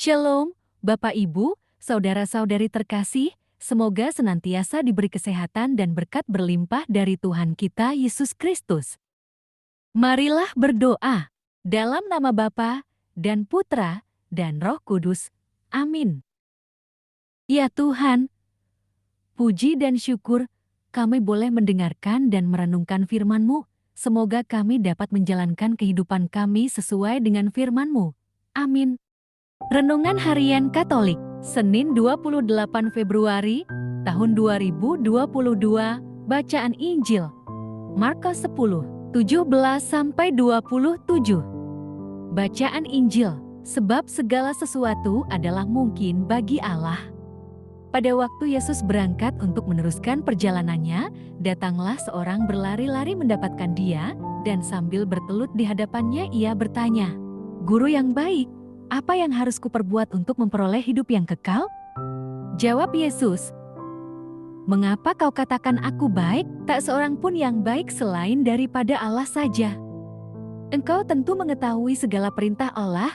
Shalom, Bapak Ibu, saudara-saudari terkasih, semoga senantiasa diberi kesehatan dan berkat berlimpah dari Tuhan kita Yesus Kristus. Marilah berdoa, dalam nama Bapa dan Putra dan Roh Kudus. Amin. Ya Tuhan, puji dan syukur kami boleh mendengarkan dan merenungkan firman-Mu. Semoga kami dapat menjalankan kehidupan kami sesuai dengan firman-Mu. Amin. Renungan Harian Katolik, Senin 28 Februari, tahun 2022, Bacaan Injil, Markus 10, 17-27. Bacaan Injil, sebab segala sesuatu adalah mungkin bagi Allah. Pada waktu Yesus berangkat untuk meneruskan perjalanannya, datanglah seorang berlari-lari mendapatkan Dia, dan sambil bertelut di hadapannya ia bertanya, "Guru yang baik, apa yang harus kuperbuat untuk memperoleh hidup yang kekal?" Jawab Yesus, "Mengapa kau katakan aku baik? Tak seorang pun yang baik selain daripada Allah saja. Engkau tentu mengetahui segala perintah Allah.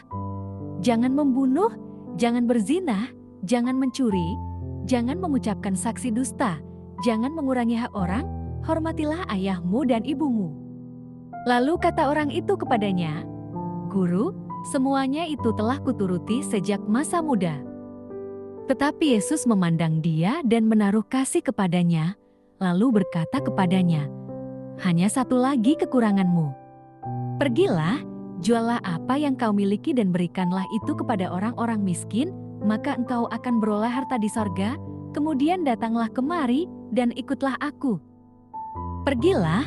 Jangan membunuh, jangan berzina, jangan mencuri, jangan mengucapkan saksi dusta, jangan mengurangi hak orang, hormatilah ayahmu dan ibumu." Lalu kata orang itu kepadanya, "Guru, semuanya itu telah kuturuti sejak masa muda." Tetapi Yesus memandang dia dan menaruh kasih kepadanya, lalu berkata kepadanya, "Hanya satu lagi kekuranganmu. Pergilah, juallah apa yang kau miliki dan berikanlah itu kepada orang-orang miskin, maka engkau akan beroleh harta di sorga, kemudian datanglah kemari dan ikutlah aku." Pergilah,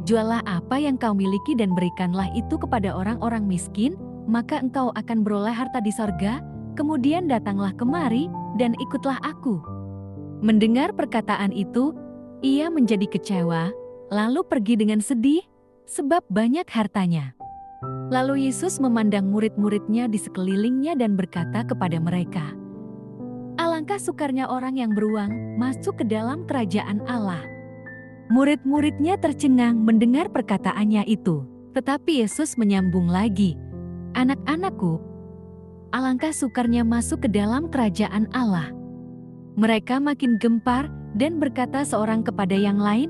juallah apa yang kau miliki dan berikanlah itu kepada orang-orang miskin, maka engkau akan beroleh harta di sorga, kemudian datanglah kemari dan ikutlah aku. Mendengar perkataan itu, ia menjadi kecewa, lalu pergi dengan sedih, sebab banyak hartanya. Lalu Yesus memandang murid-muridnya di sekelilingnya dan berkata kepada mereka, "Alangkah sukarnya orang yang beruang masuk ke dalam kerajaan Allah." Murid-muridnya tercengang mendengar perkataannya itu, tetapi Yesus menyambung lagi, "Anak-anakku, alangkah sukarnya masuk ke dalam kerajaan Allah." Mereka makin gempar dan berkata seorang kepada yang lain,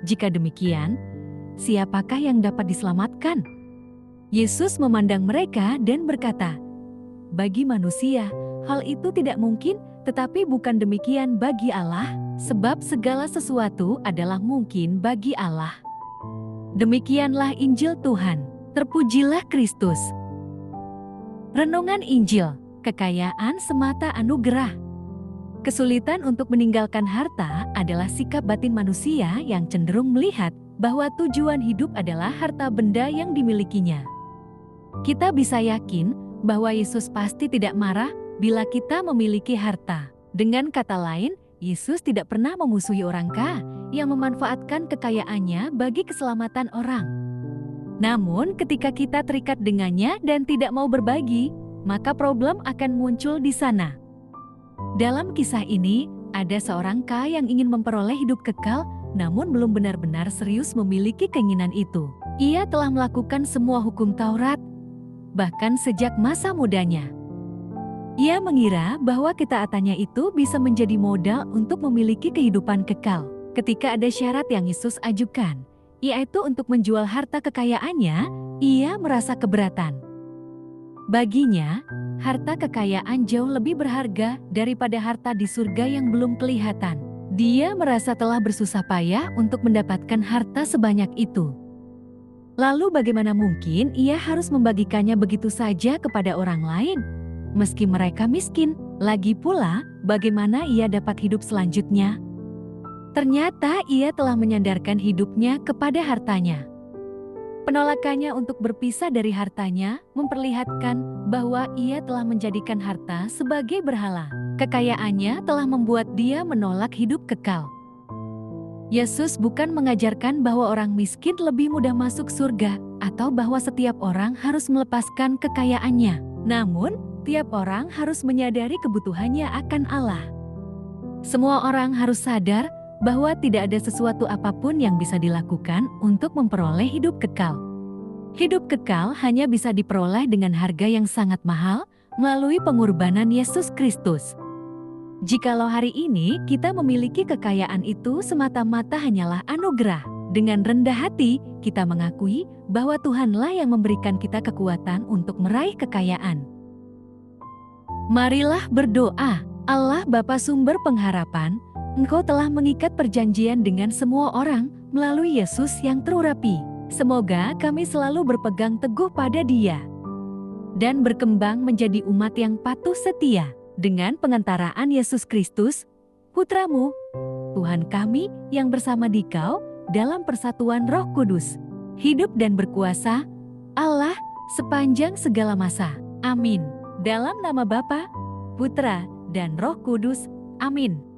"Jika demikian, siapakah yang dapat diselamatkan?" Yesus memandang mereka dan berkata, "Bagi manusia, hal itu tidak mungkin, tetapi bukan demikian bagi Allah, sebab segala sesuatu adalah mungkin bagi Allah." Demikianlah Injil Tuhan. Terpujilah Kristus. Renungan Injil, kekayaan semata anugerah. Kesulitan untuk meninggalkan harta adalah sikap batin manusia yang cenderung melihat bahwa tujuan hidup adalah harta benda yang dimilikinya. Kita bisa yakin bahwa Yesus pasti tidak marah bila kita memiliki harta. Dengan kata lain, Yesus tidak pernah memusuhi orang kaya yang memanfaatkan kekayaannya bagi keselamatan orang. Namun, ketika kita terikat dengannya dan tidak mau berbagi, maka problem akan muncul di sana. Dalam kisah ini, ada seorang kaya yang ingin memperoleh hidup kekal, namun belum benar-benar serius memiliki keinginan itu. Ia telah melakukan semua hukum Taurat, bahkan sejak masa mudanya. Ia mengira bahwa ketaatannya itu bisa menjadi modal untuk memiliki kehidupan kekal. Ketika ada syarat yang Yesus ajukan, yaitu untuk menjual harta kekayaannya, ia merasa keberatan. Baginya, harta kekayaan jauh lebih berharga daripada harta di surga yang belum kelihatan. Dia merasa telah bersusah payah untuk mendapatkan harta sebanyak itu. Lalu bagaimana mungkin ia harus membagikannya begitu saja kepada orang lain, meski mereka miskin? Lagi pula, bagaimana ia dapat hidup selanjutnya? Ternyata ia telah menyandarkan hidupnya kepada hartanya. Penolakannya untuk berpisah dari hartanya memperlihatkan bahwa ia telah menjadikan harta sebagai berhala. Kekayaannya telah membuat dia menolak hidup kekal. Yesus bukan mengajarkan bahwa orang miskin lebih mudah masuk surga atau bahwa setiap orang harus melepaskan kekayaannya. Namun, tiap orang harus menyadari kebutuhannya akan Allah. Semua orang harus sadar bahwa tidak ada sesuatu apapun yang bisa dilakukan untuk memperoleh hidup kekal. Hidup kekal hanya bisa diperoleh dengan harga yang sangat mahal, melalui pengorbanan Yesus Kristus. Jikalau hari ini kita memiliki kekayaan itu semata-mata hanyalah anugerah, dengan rendah hati kita mengakui bahwa Tuhanlah yang memberikan kita kekuatan untuk meraih kekayaan. Marilah berdoa. Allah Bapa sumber pengharapan, Engkau telah mengikat perjanjian dengan semua orang melalui Yesus yang terurapi. Semoga kami selalu berpegang teguh pada Dia dan berkembang menjadi umat yang patuh setia dengan pengantaraan Yesus Kristus, Putra-Mu, Tuhan kami yang bersama Dikau dalam persatuan Roh Kudus, hidup dan berkuasa, Allah sepanjang segala masa. Amin. Dalam nama Bapa, Putra, dan Roh Kudus. Amin.